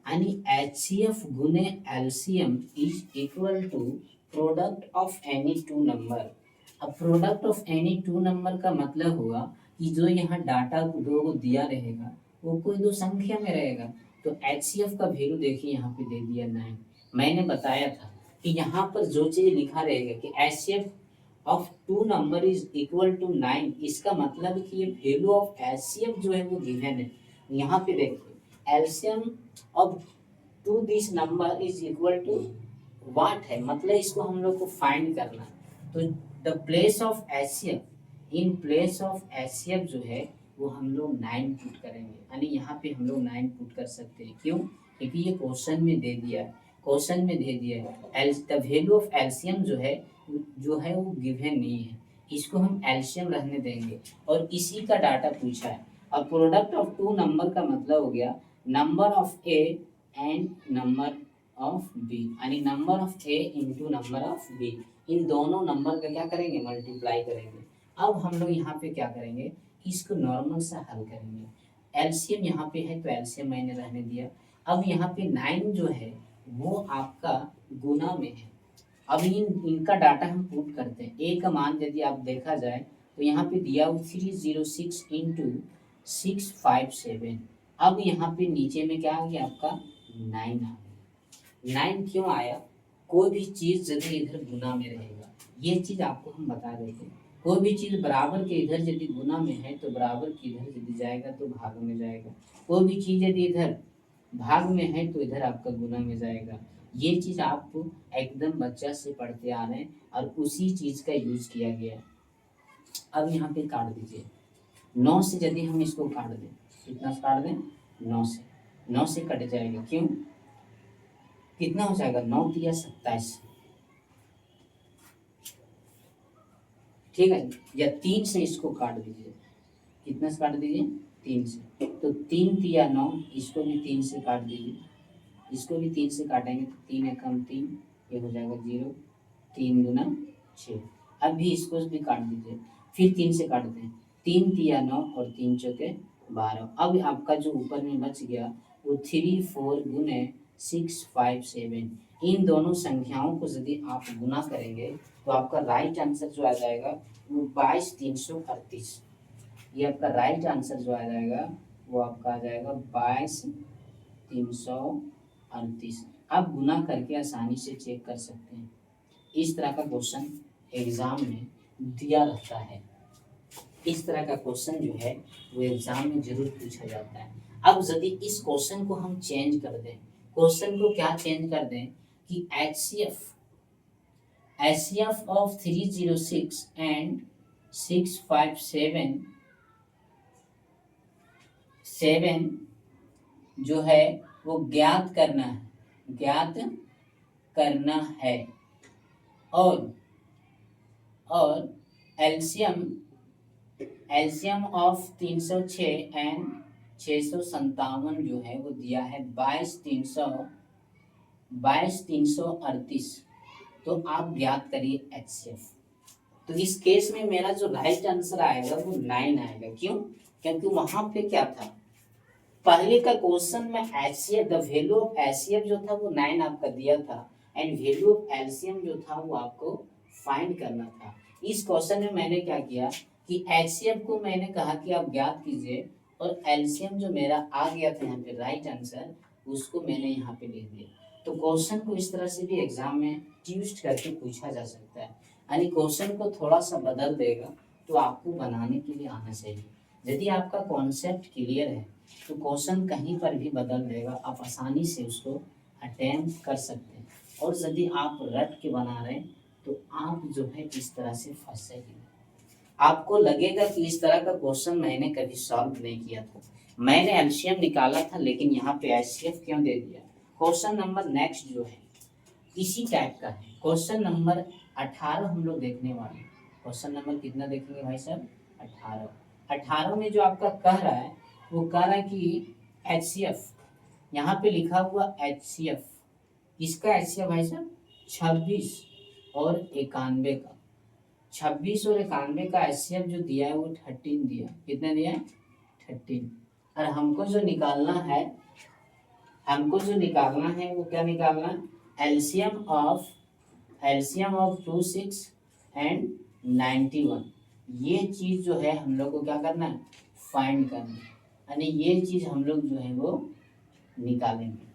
यानी HCF गुने LCM is equal to product of any 2 number. अब प्रोडक्ट ऑफ एनी 2 नंबर का मतलब हुआ कि जो यहाँ डाटा दो को दिया रहेगा वो कोई 2 संख्या में रहेगा। तो HCF का वैल्यू देखिए यहाँ पे दे दिया 9। मैंने बताया था कि यहाँ पर जो चीज लिखा रहेगा कि HCF of 2 number is equal to 9, इसका मतलब है कि ये वैल्यू ऑफ HCF जो है वो गिवन है। यहाँ पे देखिए LCM of 2 this number is equal to what है, मतलब इसको हम लोग को फाइंड करना है। तो the place of HCF, in place of HCF जो है वो हम लोग 9 पुट करेंगे। यानी यहाँ पे हम लोग 9 पुट कर सकते हैं। क्यों, क्योंकि ये क्वेश्चन में दे दिया है। द वैल्यू ऑफ एलसीएम जो है वो गिवन नहीं है, इसको हम एलसीएम रहने देंगे और इसी का डाटा पूछा है। अब प्रोडक्ट ऑफ 2 नंबर का मतलब हो गया number of A and number of B, यानी number of A into number of B। इन दोनों नंबर का क्या करेंगे, मल्टीप्लाई करेंगे। अब हम लोग यहाँ पे क्या करेंगे, इसको नॉर्मल से हल करेंगे। एलसीएम यहाँ पे है तो एलसीएम मैंने रहने दिया। अब यहाँ पे 9 जो है वो आपका गुना में है। अब इनका डाटा हम पुट करते हैं। ए का मान यदि आप देखा जाए तो यहाँ पे दिया 306 इंटू 657। अब यहाँ पे नीचे में क्या आ गया आपका 9 आ गया। 9 क्यों आया, कोई भी चीज यदि इधर गुना में रहेगा, ये चीज आपको हम बता देते हैं। कोई भी चीज बराबर के इधर यदि गुना में है तो बराबर के इधर यदि जाएगा तो भाग में जाएगा। कोई भी चीज यदि इधर भाग में है तो इधर आपका गुना में जाएगा। ये चीज आप एकदम बच्चा से पढ़ते आ रहे हैं और उसी चीज का यूज किया गया है। अब यहाँ पे काट दीजिए। 9 से यदि हम इसको काट दें, कितना से काट दें? 9 से। 9 से कट जाएगा, क्यों? कितना हो जाएगा? 9 तिया 27, ठीक है। या 3 से इसको काट दीजिए, कितना से काट दीजिए? 3 से। तो 3 तिया 9, इसको भी 3 से काट दीजिए, इसको भी 3 से काटेंगे तो 3 एकम 3, ये हो जाएगा 0, 3 दूना 6। अब भी इसको भी काट दीजिए, फिर 3 से काटते हैं, 3 तिया 9 और 3 चौके 12। अब आपका जो ऊपर में बच गया वो 3 4 गुने 6 5 7, इन दोनों संख्याओं को यदि आप गुना करेंगे तो आपका राइट आंसर जो आ जाएगा वो 22,338। ये आपका राइट आंसर जो आ जाएगा वो आपका आ जाएगा 22,338। आप गुना करके आसानी से चेक कर सकते हैं। इस तरह का क्वेश्चन एग्जाम में दिया रहता है, इस तरह का क्वेश्चन जो है वो एग्जाम में जरूर पूछा जाता है। अब यदि इस क्वेश्चन को हम चेंज कर दें, क्वेश्चन को क्या चेंज कर दें कि HCF ऑफ 306 एंड 657 जो है वो ज्ञात करना है, और एलसीएम ऑफ 306 एंड 657 जो है वो दिया है 22,338। तो आप ज्ञात करिए HCF। तो इस केस में मेरा जो राइट आंसर आएगा वो 9 आएगा, क्यों? क्योंकि वहां पे क्या था, पहले का क्वेश्चन में HCF, the value of HCF जो था वो 9 आपका दिया था, एंड वैल्यू ऑफ एलसीएम जो था वो आपको फाइंड करना था। इस क्वेश्चन में मैंने क्या किया कि HCF को मैंने कहा कि आप ज्ञात कीजिए, और एलसीएम जो मेरा आ गया था यहाँ पे राइट आंसर, उसको मैंने यहाँ पे लिख दिया। तो क्वेश्चन को इस तरह से भी एग्जाम में ट्विस्ट करके पूछा जा सकता है, यानी क्वेश्चन को थोड़ा सा बदल देगा तो आपको बनाने के लिए आना चाहिए। यदि आपका कॉन्सेप्ट क्लियर है तो क्वेश्चन कहीं पर भी बदल देगा, आप आसानी से उसको अटेम्प्ट कर सकते हैं। और यदि आप रट के बना रहे हैं तो आप जो है इस तरह से फंसेंगे, आपको लगेगा कि इस तरह का क्वेश्चन मैंने कभी सॉल्व नहीं किया था, मैंने एलसीएम निकाला था लेकिन यहाँ पे एचसीएफ क्यों दे दिया। क्वेश्चन नंबर नेक्स्ट जो है इसी टाइप का है, क्वेश्चन नंबर 18 हम लोग देखने वाले। क्वेश्चन नंबर कितना देखेंगे भाई साहब? 18 में जो आपका कह रहा है वो कह रहा है कि HCF, यहाँ पे लिखा हुआ HCF, इसका HCF भाई साहब 26 और 91 का, 26 और 91 का HCF जो दिया है वो 13 दिया। कितना दिया है? 13। और हमको जो निकालना है वो क्या निकालना है? LCM of 26 and 91। ये चीज जो है हम लोग को क्या करना है? फाइंड करना है, यानी ये चीज हम लोग जो है वो निकालेंगे।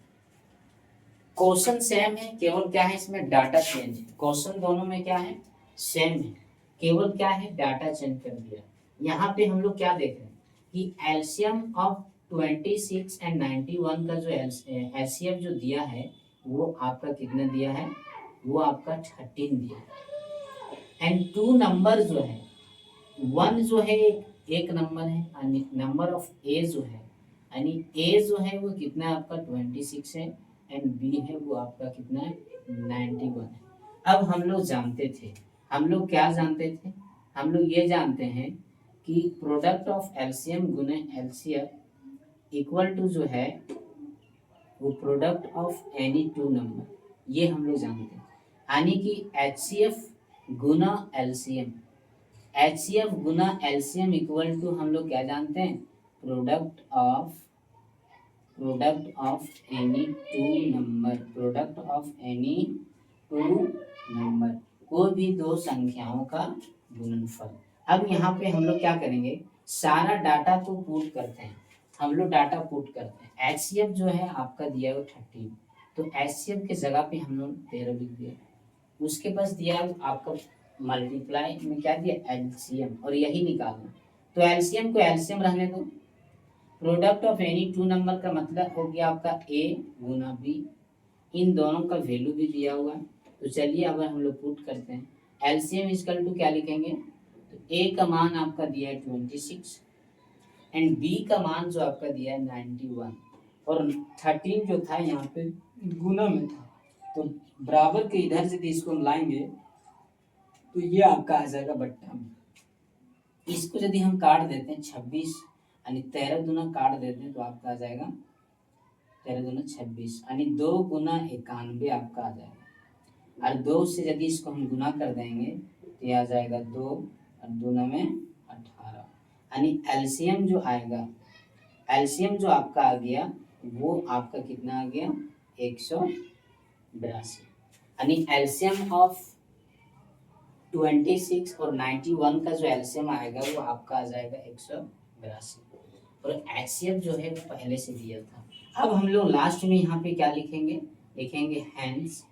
क्वेश्चन सेम है, केवल क्या है इसमें डाटा चेंज है। क्वेश्चन दोनों में क्या है? सेम है, केवल क्या है? डाटा चेंज कर दिया। यहाँ पे हम लोग क्या देख रहे हैं कि एलसीएम ऑफ 26 एंड 91 का जो एलसीएम जो दिया है वो आपका कितना दिया है? वो आपका 13 दिया है। एंड 2 नंबर जो है, 1 जो है एक नंबर है, नंबर ऑफ ए जो है, यानी ए जो है वो कितना है आपका? 26 है, एंड बी है वो आपका कितना है? 91 है। अब हम लोग जानते थे, हम लोग क्या जानते थे? हम लोग ये जानते हैं कि प्रोडक्ट ऑफ एलसीएम गुने एलसीएफ इक्वल टू जो है वो प्रोडक्ट ऑफ एनी 2 नंबर, ये हम लोग जानते हैं। यानी कि HCF गुना एलसीएम, HCF गुना एलसीएम इक्वल टू हम लोग क्या जानते हैं? Product of any 2 number, product of any 2 number, कोई भी 2 संख्याओं का गुणनफल। अब यहाँ पे हम लोग क्या करेंगे? सारा डाटा को पुट करते हैं, हम लोग डाटा पुट करते हैं। HCF जो है आपका दिया है 13, तो HCF के जगह पे हम लोग 13 लिख दिया। उसके पास दिया आपका मल्टीप्लाई में क्या दिया? LCM, और यही निकालना। तो LCM को LCM रहने दो। प्रोडक्ट ऑफ एनी 2 नंबर का मतलब हो गया आपका A गुना B, इन दोनों का वैल्यू भी दिया हुआ है। तो चलिए अब हम लोग पुट करते हैं। LCM इक्वल टू क्या लिखेंगे? तो तो ए का मान आपका दिया है 26 एंड बी का मान जो आपका दिया है 91 और 13 जो था यहाँ पे गुना में था, तो बराबर के इधर से इसको हम लाएंगे तो ये आपका आ जाएगा बट्टा में। इसको यदि हम काट देते हैं 26 यानी 13 दूना काट देते हैं तो आपका आ जाएगा 13 दूना 26 यानी 2 गुना 91 आपका आ जाएगा। और 2 से यदि इसको हम गुना कर देंगे तो ये आ जाएगा 2 और दूना में 18 यानी एलसीएम जो आएगा, एलसीएम जो आपका आ गया वो आपका कितना आ गया 182 यानी एलसीएम ऑफ 26 और 91 का जो एलसीएम आएगा वो आपका आ जाएगा 182 और एचसीएफ जो है पहले से दिया था। अब हम लोग लास्ट में यहाँ पे क्या लिखेंगे, लिखेंगे हैंस,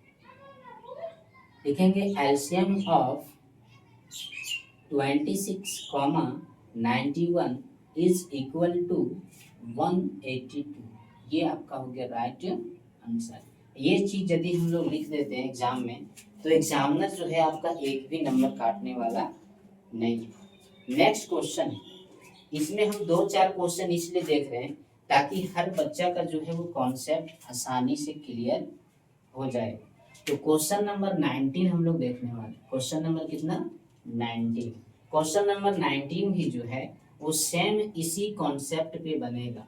लिखेंगे LCM of 26, 91 is equal to 182। ये आपका हो गया राइट आंसर। ये चीज यदि हम लोग लिख देते हैं एग्जाम में तो एग्जामिनर जो है आपका एक भी नंबर काटने वाला नहीं है। नेक्स्ट क्वेश्चन, इसमें हम 2-4 क्वेश्चन इसलिए देख रहे हैं ताकि हर बच्चा का जो है वो कॉन्सेप्ट आसानी से क्लियर हो जाए। तो क्वेश्चन नंबर 19 हम लोग देखने वाले। क्वेश्चन नंबर कितना 19। क्वेश्चन नंबर 19 भी जो है वो सेम इसी कॉन्सेप्ट पे बनेगा।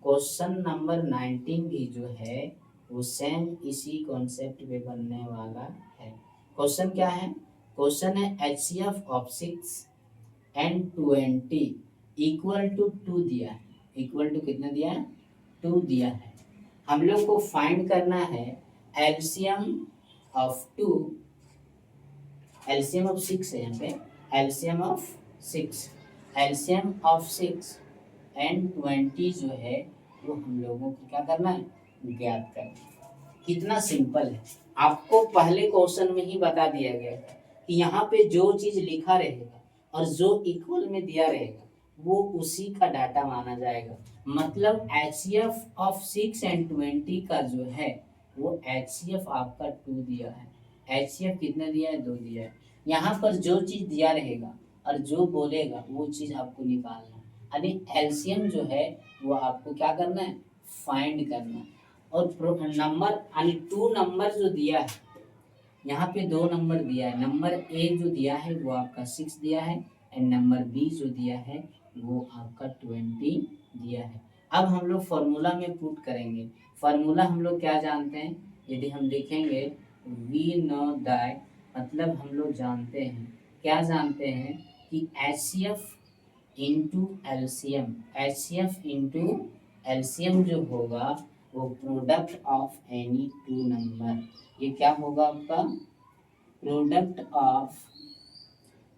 क्वेश्चन नंबर 19 भी जो है वो सेम इसी कॉन्सेप्ट पे बनने वाला है। क्वेश्चन क्या है, क्वेश्चन है HCF of 6 and 20 equal to 2 दिया है। इक्वल टू कितना दिया है 2 दिया है। हम लोग को फाइंड करना है एलसीएम ऑफ 2, एलसीएम ऑफ 6 है यहाँ पे, LCM of 6, LCM of 6 and 20 जो है वो हम लोगों को क्या करना है ज्ञात करना। कितना सिंपल है, आपको पहले क्वेश्चन में ही बता दिया गया है कि यहाँ पे जो चीज लिखा रहेगा और जो इक्वल में दिया रहेगा वो उसी का डाटा माना जाएगा। मतलब HCF ऑफ 6 एंड 20 का जो है वो HCF आपका 2 दिया है। HCF कितना दिया है 2 दिया है। यहाँ पर जो चीज दिया रहेगा और जो बोलेगा वो चीज आपको निकालना है। यानी एलसीएम जो है वो आपको क्या करना है फाइंड करना है। और नंबर यानी 2 नंबर जो दिया है यहाँ पे 2 नंबर दिया है। नंबर ए जो दिया है वो आपका 6 दिया है एंड नंबर बी जो दिया है वो आपका 20 दिया है। अब हम लोग फॉर्मूला में पुट करेंगे। फॉर्मूला हम लोग क्या जानते हैं, यदि हम लिखेंगे वी नो दैट, मतलब हम लोग जानते हैं, क्या जानते हैं कि HCF into LCM, HCF into LCM जो होगा वो प्रोडक्ट ऑफ एनी 2 नंबर। ये क्या होगा आपका product of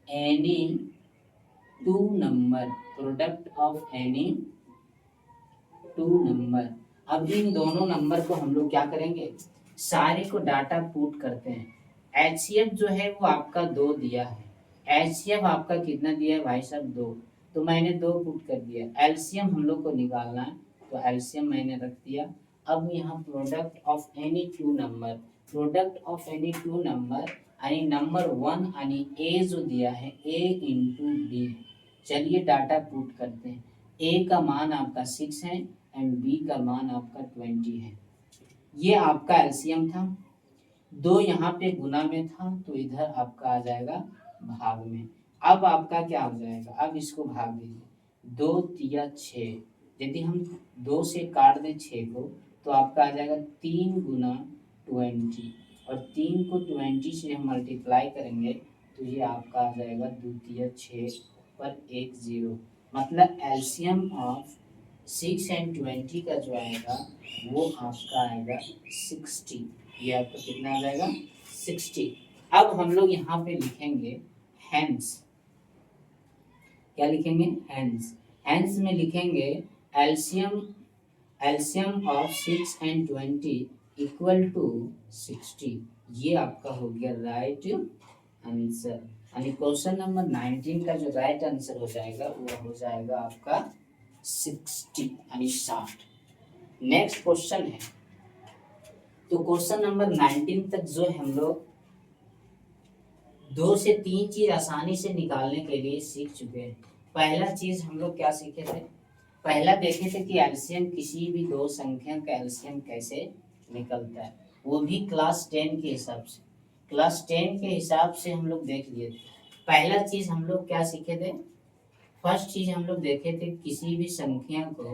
any 2 number, product of any 2 number. अब इन दोनों नंबर को हम लोग क्या करेंगे सारे को डाटा पुट करते हैं। HCF जो है वो आपका 2 दिया है। HCF आपका कितना दिया है भाई साहब 2, तो मैंने 2 पुट कर दिया। एलसीएम हम लोग को निकालना है तो एलसीएम मैंने रख दिया। अब यहाँ product of any 2 number, product of any 2 number यानी नंबर 1 यानी ए जो दिया है A इंटू बी। चलिए डाटा पुट करते हैं। A का मान आपका 6 है एंड B का मान आपका 20 है। ये आपका एलसीएम था। 2 यहाँ पे गुना में था तो इधर आपका आ जाएगा भाग में। अब आपका क्या हो जाएगा, अब इसको भाग दीजिए। 2 तिया 6, यदि हम 2 से काट दें 6 को तो आपका आ जाएगा 3 गुना 20 और 3 को 20 से हम मल्टीप्लाई करेंगे तो ये आपका आ जाएगा 2 तिया 6 पर 1 0। मतलब एलसीएम ऑफ 6 एंड 20 का जो आएगा वो आपका आएगा 60। ये आपका कितना आ जाएगा 60। अब हम लोग यहाँ पे लिखेंगे हैंस। क्या लिखेंगे हैंस। हैंस में लिखेंगे LCM of 6 and 20 equal to 60। ये आपका हो गया राइट आंसर। यानी क्वेश्चन नंबर 19 का जो राइट आंसर हो जाएगा वो हो जाएगा आपका 60 यानी 60। नेक्स्ट क्वेश्चन है, तो क्वेश्चन नंबर 19 तक जो है हम लोग 2 से 3 चीज आसानी से निकालने के लिए सीख चुके हैं। पहला चीज हम लोग क्या सीखे थे, पहला देखे थे कि एलसीएम, किसी भी दो संख्या का एलसीएम कैसे निकलता है, वो भी क्लास 10 के हिसाब से। क्लास 10 के हिसाब से हम लोग देख लिए थे। पहला चीज हम लोग क्या सीखे थे, फर्स्ट चीज हम लोग देखे थे किसी भी संख्या को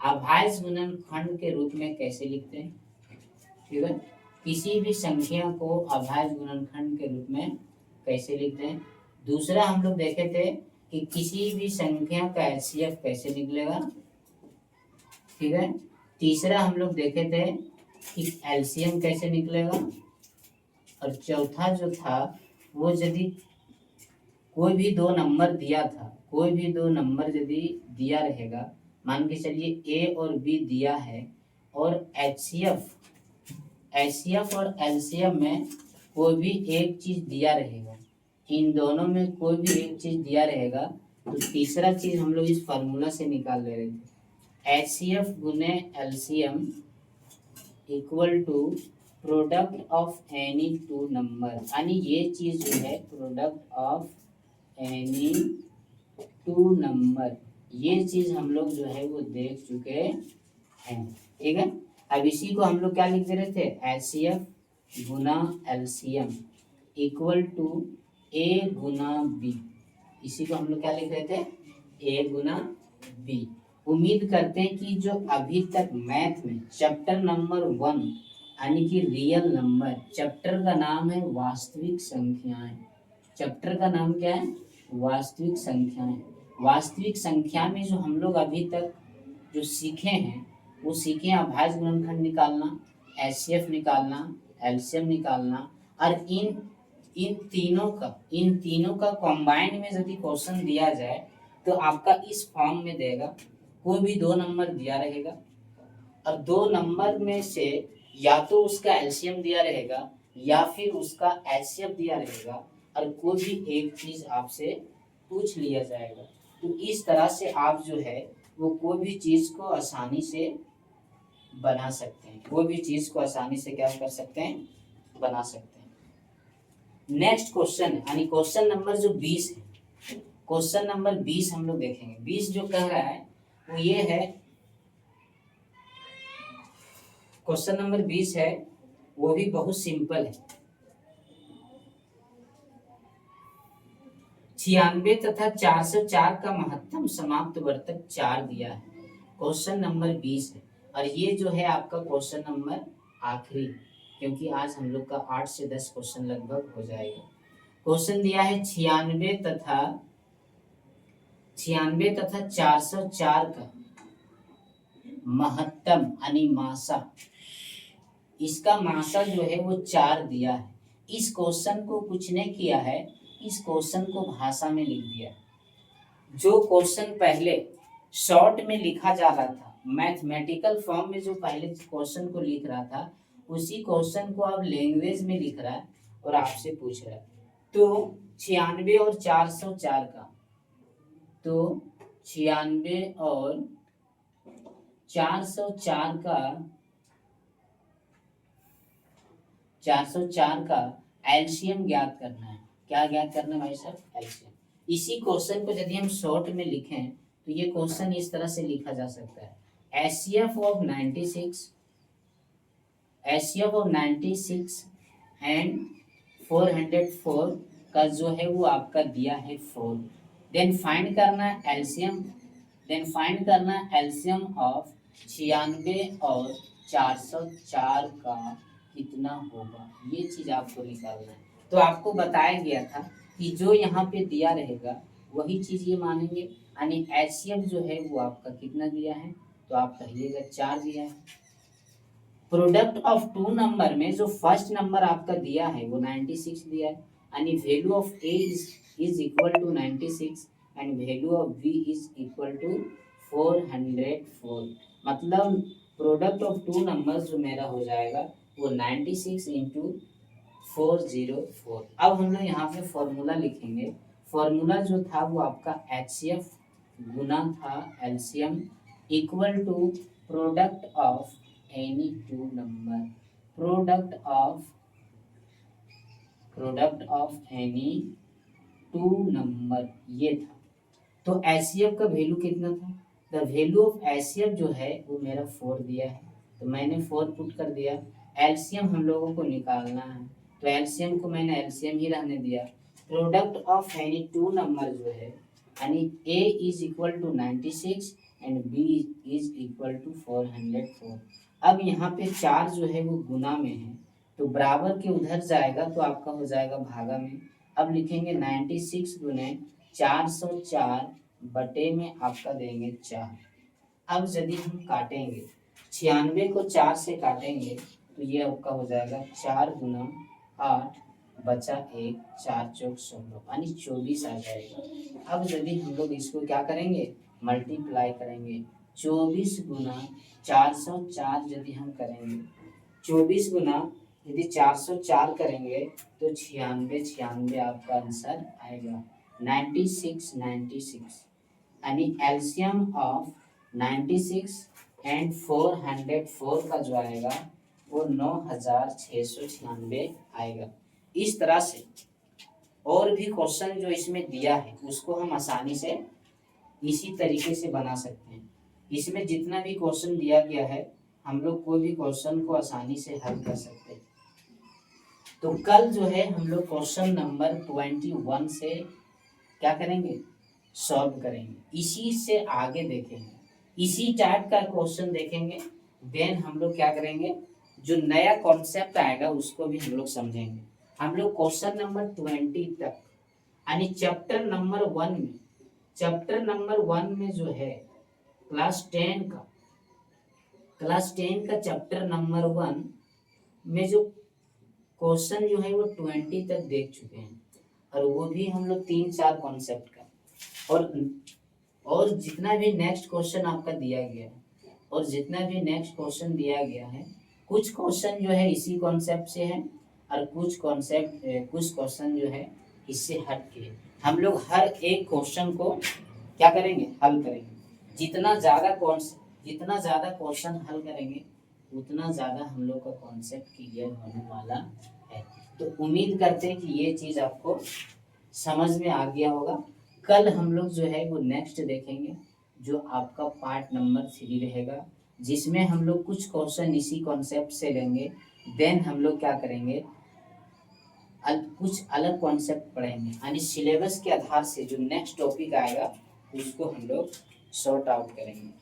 अभाज्य गुणनखंड के रूप में कैसे लिखते हैं। ठीक है, किसी भी संख्या को अभाज्य गुणनखंड के रूप में कैसे लिखते हैं। दूसरा हम लोग देखे थे कि किसी भी संख्या का एचसीएफ कैसे निकलेगा। ठीक है, तीसरा हम लोग देखे थे कि एलसीएम कैसे निकलेगा। और चौथा जो था वो यदि कोई भी दो नंबर दिया था, कोई भी दो नंबर यदि दिया रहेगा, मान के चलिए ए और बी दिया है, और एचसीएफ और एलसीएम में कोई भी एक चीज दिया रहेगा, इन दोनों में कोई भी एक चीज दिया रहेगा, तो तीसरा चीज हम लोग इस फार्मूला से निकाल ले रहे थे, एचसीएफ गुने LCM equal to product of any two number. यानी ये चीज जो है product of any two number, ये चीज हम लोग जो है वो देख चुके हैं। ठीक है, अब इसी को हम लोग क्या लिख दे रहे थे, एचसीएफ गुना एलसीएम इक्वल टू ए गुना बी। इसी को हम लोग क्या लिख रहे थे, ए गुना बी। उम्मीद करते हैं कि जो अभी तक मैथ में चैप्टर नंबर 1 यानी कि रियल नंबर, चैप्टर का नाम है वास्तविक संख्याएं। चैप्टर का नाम क्या है, वास्तविक संख्याएं। वास्तविक संख्या में जो हम लोग अभी तक जो सीखे हैं वो सीखे अभाज्य गुणनखंड निकालना, एचसीएफ निकालना, एलसीएम निकालना, और इन तीनों का कॉम्बाइंड में यदि क्वेश्चन दिया जाए तो आपका इस फॉर्म में देगा। कोई भी दो नंबर दिया रहेगा और दो नंबर में से या तो उसका एलसीएम दिया रहेगा या फिर उसका एचसीएफ दिया रहेगा, और कोई भी एक चीज आपसे पूछ लिया जाएगा। तो इस तरह से आप जो है वो कोई भी चीज को आसानी से बना सकते हैं, कोई भी चीज को आसानी से क्या कर सकते हैं, बना सकते हैं। नेक्स्ट क्वेश्चन यानी क्वेश्चन नंबर जो 20 है, क्वेश्चन नंबर 20 हम लोग देखेंगे। 20 जो कह रहा है वो ये है, क्वेश्चन नंबर 20 है वो भी बहुत सिंपल है। 96 तथा 404 का महत्तम समाप्त वर्तक 4 दिया है। क्वेश्चन नंबर 20 है, और ये जो है आपका क्वेश्चन नंबर आखिरी, क्योंकि आज हम लोग का 8 से 10 क्वेश्चन लगभग हो जाएगा। क्वेश्चन दिया है 96 तथा 404 का महत्तम यानी मासा, इसका मासा जो है वो 4 दिया है। इस क्वेश्चन को कुछ ने किया है, इस क्वेश्चन को भाषा में लिख दिया। जो क्वेश्चन पहले शॉर्ट में लिखा जा रहा था, मैथमेटिकल फॉर्म में जो पहले क्वेश्चन को लिख रहा था, उसी क्वेश्चन को अब लैंग्वेज में लिख रहा है और आपसे पूछ रहा है। तो 96 और 404 का, तो 96 और 404 का एलसीएम ज्ञात करना है। क्या ज्ञात करना है भाई साहब, एलसीएम। इसी क्वेश्चन को यदि हम शॉर्ट में लिखें तो ये क्वेश्चन इस तरह से लिखा जा सकता है, एचसीएफ ऑफ 96 एंड 404 का जो है वो आपका दिया है 4। देन फाइंड करना है एलसीएम ऑफ 96 और 404 का कितना होगा, ये चीज आपको निकालना है। तो आपको बताया गया था कि जो यहाँ पे दिया रहेगा वही चीज ये मानेंगे, यानी एचसीएफ जो है वो आपका कितना दिया है, तो आप कहिएगा 4 दिया है। प्रोडक्ट ऑफ टू नंबर में जो फर्स्ट नंबर आपका दिया है वो 96 दिया है, यानी value of A is equal to 96 and value of B is equal to 404। मतलब प्रोडक्ट ऑफ टू नंबर्स जो मेरा हो जाएगा वो 96 इंटू 404। अब हम लोग यहाँ पे फॉर्मूला लिखेंगे। फॉर्मूला जो था वो आपका एचसीएफ गुना था LCM equal to product of any two number. Product product of any two number ये था। तो एचसीएफ का वैल्यू कितना था? द वैल्यू ऑफ एचसीएफ जो है वो मेरा 4 दिया है, तो मैंने 4 पुट कर दिया। एलसीएम हम लोगों को निकालना है, तो एलसीएम को मैंने एलसीएम ही रहने दिया। Product of any two number जो है, यानी A is equal to 96 and B is equal to 404। अब यहाँ पे 4 जो है वो गुना में है, तो बराबर के उधर जाएगा तो आपका हो जाएगा भागा में। अब लिखेंगे 96 गुने 404 बटे में आपका देंगे 4। अब यदि हम काटेंगे 96 को 4 से काटेंगे तो ये आपका हो जाएगा 4 गुना 8 बचा 1, 4 चौक 16 यानी 24 आ जाएगा। अब यदि हम लोग इसको क्या करेंगे, मल्टीप्लाई करेंगे 24 गुना 404 यदि हम करेंगे, 24 गुना यदि 404 करेंगे तो 96 आपका आंसर आएगा। 96 यानी एलसीएम ऑफ 96 एंड 404 का जो आएगा वो 9696 आएगा। इस तरह से और भी क्वेश्चन जो इसमें दिया है उसको हम आसानी से इसी तरीके से बना सकते हैं। इसमें जितना भी क्वेश्चन दिया गया है हम लोग कोई भी क्वेश्चन को आसानी से हल कर सकते हैं। तो कल जो है हम लोग क्वेश्चन नंबर 21 से क्या करेंगे, सॉल्व करेंगे। इसी से आगे देखेंगे, इसी टाइप का क्वेश्चन देखेंगे। देन हम लोग क्या करेंगे, जो नया कॉन्सेप्ट आएगा उसको भी हम लोग समझेंगे। हम लोग क्वेश्चन नंबर 20 तक यानी चैप्टर नंबर 1 में जो है क्लास 10 का चैप्टर नंबर 1 में जो क्वेश्चन जो है वो 20 तक देख चुके हैं, और वो भी हम लोग 3-4 कॉन्सेप्ट का। और जितना भी नेक्स्ट क्वेश्चन आपका दिया गया है, और जितना भी नेक्स्ट क्वेश्चन दिया गया है, कुछ क्वेश्चन जो है इसी कॉन्सेप्ट से है, और कुछ क्वेश्चन जो है इससे हट के। हम लोग हर एक क्वेश्चन को क्या करेंगे, हल करेंगे। जितना ज़्यादा क्वेश्चन हल करेंगे उतना ज़्यादा हम लोग का कॉन्सेप्ट क्लियर होने वाला है। तो उम्मीद करते हैं कि ये चीज़ आपको समझ में आ गया होगा। कल हम लोग जो है वो नेक्स्ट देखेंगे, जो आपका पार्ट नंबर 3 रहेगा, जिसमें हम लोग कुछ क्वेश्चन इसी कॉन्सेप्ट से लेंगे। देन हम लोग क्या करेंगे, कुछ अलग कॉन्सेप्ट पढ़ेंगे, यानी सिलेबस के आधार से जो नेक्स्ट टॉपिक आएगा उसको हम लोग सॉर्ट आउट करेंगे।